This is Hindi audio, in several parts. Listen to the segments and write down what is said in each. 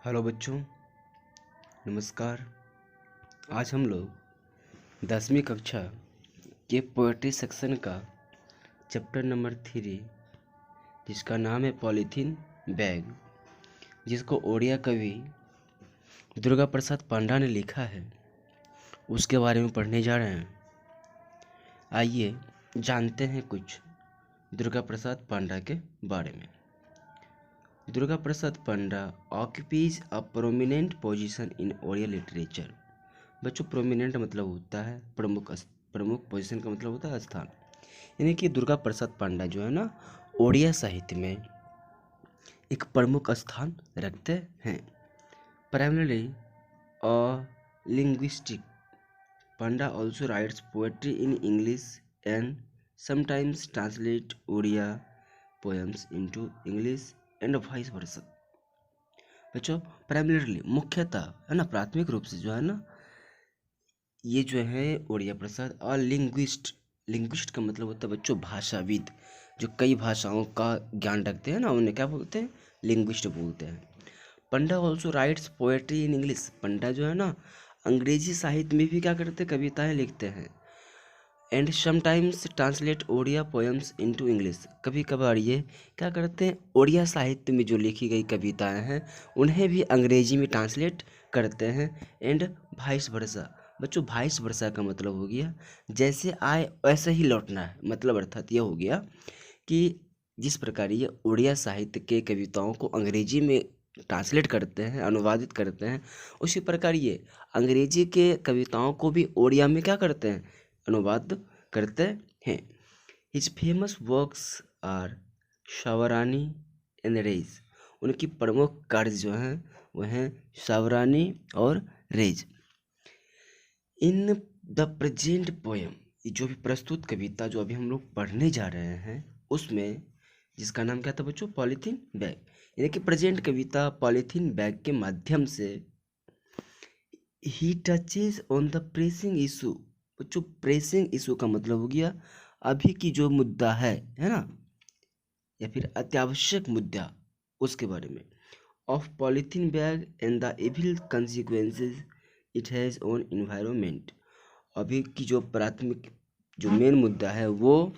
हेलो बच्चों, नमस्कार। आज हम लोग 10वीं कक्षा के पोएट्री सेक्शन का चैप्टर नंबर 3, जिसका नाम है पॉलीथीन बैग, जिसको ओडिया कवि दुर्गा प्रसाद पांडा ने लिखा है, उसके बारे में पढ़ने जा रहे हैं। आइए जानते हैं कुछ दुर्गा प्रसाद पांडा के बारे में। Durga Prasad Panda occupies a prominent position in Odia literature. बच्चों, प्रोमिनेंट मतलब होता है प्रमुख पोजीशन का मतलब होता है स्थान। यानी कि दुर्गा प्रसाद पांडा जो है ना, ओडिया साहित्य में एक प्रमुख स्थान रखते हैं। Primarily a linguistic, Panda also writes poetry in English and sometimes translate Odia poems into English and vice versa. बच्चों, प्राइमरीली मुख्यतः है ना, प्राथमिक रूप से जो है ना, ये जो है ओडिया प्रसाद और लिंग्विस्ट का मतलब होता है बच्चों भाषाविद, जो कई भाषाओं का ज्ञान रखते हैं ना, उन्हें क्या बोलते हैं? लिंग्विस्ट बोलते हैं। Panda also writes poetry in English. Panda जो है ना, अंग्रेजी साहित्य में भी क्या करते हैं? कविताएं लिखते हैं। And sometimes translate Odia poems into English. कभी कभार ये क्या करते हैं? ओडिया साहित्य में जो लिखी गई कविताएं हैं उन्हें भी अंग्रेजी में ट्रांसलेट करते हैं। And vice versa. बच्चों, वाइस वर्सा का मतलब हो गया जैसे आए वैसे ही लौटना है। मतलब अर्थात यह हो गया कि जिस प्रकार ये ओडिया साहित्य के कविताओं को अंग्रेजी में ट्रांसलेट करते हैं, अनुवादित करते हैं, उसी प्रकार ये अंग्रेजी के कविताओं को भी ओडिया में क्या करते हैं? अनुवाद करते हैं। हिज फेमस वर्क्स आर सावरानी एंड रेज। उनकी प्रमुख कार्य जो हैं वह हैं सावरानी और rage. In the present poem, जो भी प्रस्तुत कविता जो अभी हम लोग पढ़ने जा रहे हैं, उसमें जिसका नाम क्या था बच्चों? Polythene bag. यानी कि प्रेजेंट कविता पॉलीथीन बैग के माध्यम से ही touches on the pressing issue. बच्चों, प्रेसिंग इशू का मतलब हो गया अभी की जो मुद्दा है ना, या फिर अत्यावश्यक मुद्दा, उसके बारे में। Of polythene bag and the evil consequences it has on environment. अभी की जो प्राथमिक जो मेन मुद्दा है वो,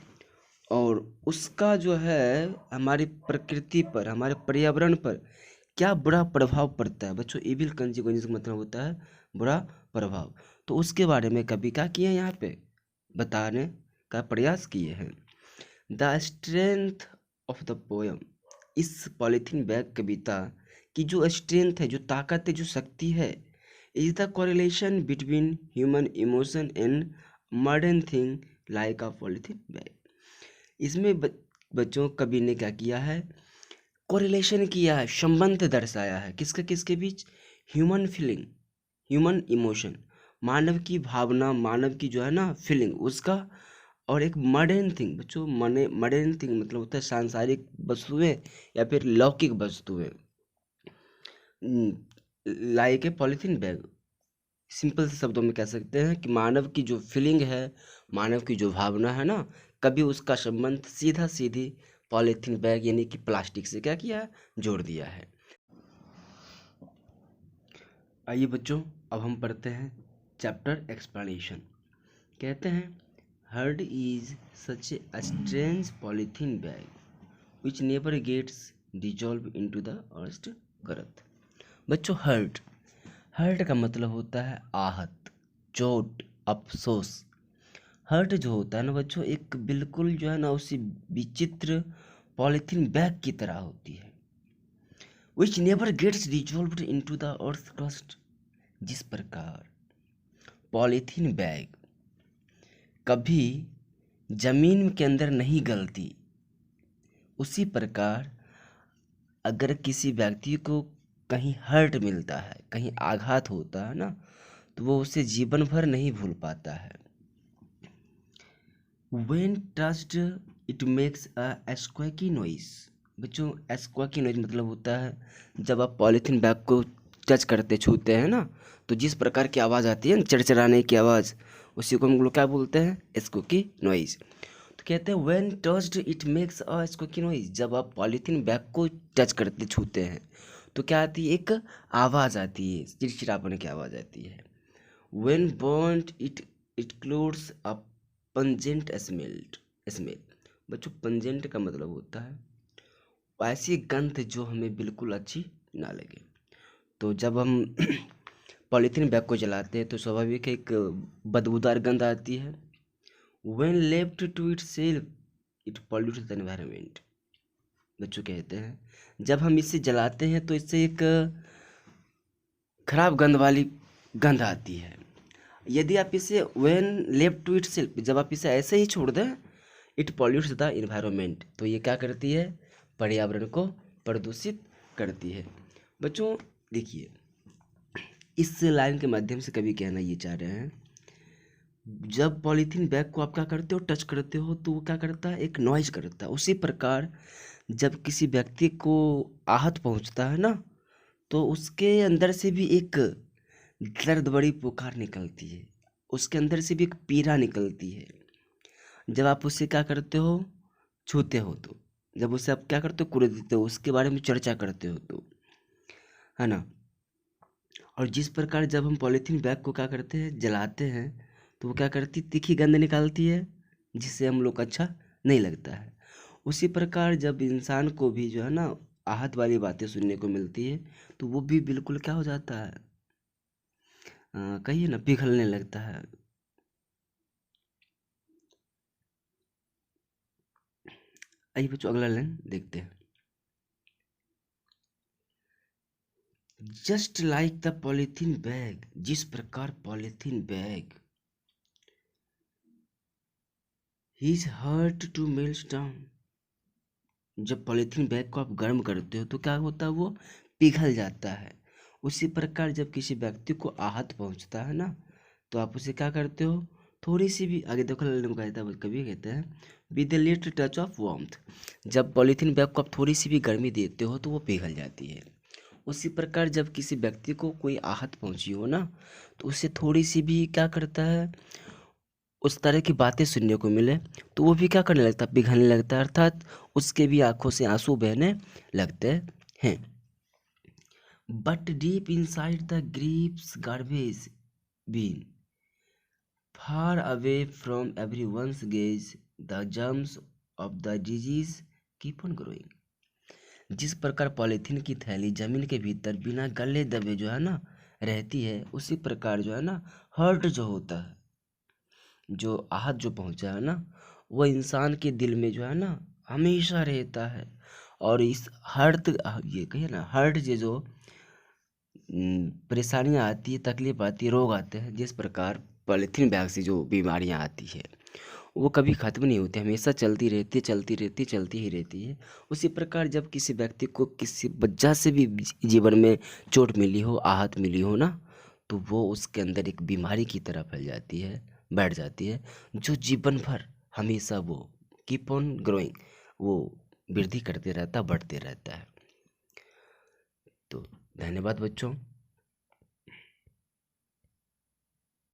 और उसका जो है हमारी प्रकृति पर, हमारे पर्यावरण पर क्या बुरा प्रभाव पड़ता है। बच्चों, इविल कंसिक्वेंसेस का मतलब होता है बुरा प्रभाव। तो उसके बारे में कभी क्या किए हैं? यहाँ पे बताने का प्रयास किए हैं। The strength of the poem, इस पॉलीथीन बैग कविता की जो स्ट्रेंथ है, जो ताकत है, जो शक्ति है, is the correlation between human emotion and modern thing like a polythene bag. इसमें बच्चों कवि ने क्या किया है? कोरिलेशन किया है, संबंध दर्शाया है। किसके किसके बीच? ह्यूमन फीलिंग, ह्यूमन इमोशन, मानव की भावना, मानव की जो है ना फीलिंग, उसका, और एक मॉडर्न थिंग। बच्चों, मॉडर्न थिंग मतलब होता है सांसारिक वस्तुएं या फिर लौकिक वस्तुएं। Like a polythene bag, simple से शब्दों में कह सकते हैं कि मानव की जो फीलिंग है, मानव की जो भावना है ना, कभी उसका संबंध सीधा सीधी पॉलीथीन बैग यानी कि प्लास्टिक से क्या किया है? जोड़ दिया है। आइए बच्चों, अब हम पढ़ते हैं चैप्टर एक्सप्लेनेशन। कहते हैं hurt is such a strange polythene bag which never gets dissolve into the earth crust. बच्चों, हर्ट का मतलब होता है आहत, चोट, अफसोस। हर्ट जो होता है ना बच्चों, एक बिल्कुल जो है ना उसी विचित्र पॉलीथीन बैग की तरह होती है। Which never gets dissolved into the earth crust. जिस प्रकार पॉलीथीन बैग कभी जमीन के अंदर नहीं गलती, उसी प्रकार अगर किसी व्यक्ति को कहीं हर्ट मिलता है, कहीं आघात होता है ना, तो वो उसे जीवन भर नहीं भूल पाता है। When touched it makes a squeaky noise। बच्चों, squeaky noise मतलब होता है जब आप पॉलीथीन बैग को टच करते, छूते हैं ना, तो जिस प्रकार की आवाज़ आती है ना, चरचराने की आवाज़, उसी को हम लोग क्या बोलते हैं? Squeaky noise. तो कहते हैं when touched it makes a squeaky noise. जब आप पॉलीथीन बैग को टच करते, छूते हैं, तो क्या आती है, एक आवाज़ आती है, चिड़चिड़ापन की आवाज़ आती है। When burnt it includes a pungent smell। बच्चों पंजेंट का मतलब होता है ऐसी गंध जो हमें बिल्कुल अच्छी ना लगे। तो जब हम पॉलीथीन बैग को जलाते हैं तो स्वाभाविक है एक बदबूदार गंध आती है। When left to itself it pollutes the environment। बच्चों कहते हैं जब हम इसे जलाते हैं तो इससे एक खराब गंध वाली गंध आती है। यदि आप इसे when left to itself, जब आप इसे ऐसे ही छोड़ दें, it pollutes the environment, तो ये क्या करती है, पर्यावरण को प्रदूषित करती है। बच्चों देखिए, इस लाइन के माध्यम से कभी कहना ये चाह रहे हैं, जब पॉलीथीन बैग को आप क्या करते हो, टच करते हो, तो वो क्या करता है, एक नॉइज करता है। उसी प्रकार जब किसी व्यक्ति को आहत पहुंचता है ना, तो उसके अंदर से भी एक दर्द बड़ी पुकार निकलती है, उसके अंदर से भी एक पीड़ा निकलती है। जब आप उससे क्या करते हो, छूते हो, तो जब उससे आप क्या करते हो, कुरेदते हो, उसके बारे में चर्चा करते हो, तो है ना। और जिस प्रकार जब हम पॉलीथीन बैग को क्या करते हैं, जलाते हैं, तो वो क्या करती, तीखी गंध निकालती है, जिससे हम लोग अच्छा नहीं लगता है। उसी प्रकार जब इंसान को भी जो है ना आहत वाली बातें सुनने को मिलती है, तो वो भी बिल्कुल क्या हो जाता है, कहिए ना, पिघलने लगता है। आइए बच्चों अगला लाइन देखते हैं। Just like the polythene bag, जिस प्रकार polythene bag is hard to melt down, जब पॉलीथीन बैग को आप गर्म करते हो तो क्या होता है, वो पिघल जाता है। उसी प्रकार जब किसी व्यक्ति को आहत पहुंचता है ना, तो आप उसे क्या करते हो, थोड़ी सी भी, आगे देखो लल्लू कहता है, कभी कहते हैं with a little touch of warmth, जब पॉलीथीन बैग को आप थोड़ी सी भी गर्मी देते हो तो वो पिघल जाती है। उसी प्रकार जब किसी व्यक्ति को कोई आहत पहुंची हो ना, तो उसे थोड़ी सी भी क्या करता है, उस तरह की बातें सुनने को मिले, तो वो भी क्या करने लगता है, पिघलने लगता है, अर्थात उसके भी आंखों से आंसू बहने लगते हैं। But deep inside the grief's garbage bin, far away from everyone's gaze, the germs of the disease keep on growing. जिस प्रकार पॉलीथीन की थैली जमीन के भीतर बिना गले दबे जो है ना रहती है, उसी प्रकार जो है ना हर्ट जो होता है, जो आहत जो पहुंचा है ना, वो इंसान के दिल में जो है ना हमेशा रहता है। और इस हर्ट, ये कहिए ना हर्ट जो परेशानियां आती है, तकलीफ आती है, रोग आते हैं, जिस प्रकार पॉलीथीन बैग से जो बीमारियां आती है वो कभी ख़त्म नहीं होती, हमेशा चलती रहती है, चलती रहती, चलती ही रहती है। उसी प्रकार जब किसी व्यक्ति को किसी वजह से भी जीवन में चोट मिली हो, आहत मिली हो ना, तो वो उसके अंदर एक बीमारी की तरह फैल जाती है, बैठ जाती है, जो जीवन भर हमेशा वो कीप ऑन ग्रोइंग, वो वृद्धि करते रहता, बढ़ते रहता है। तो धन्यवाद बच्चों।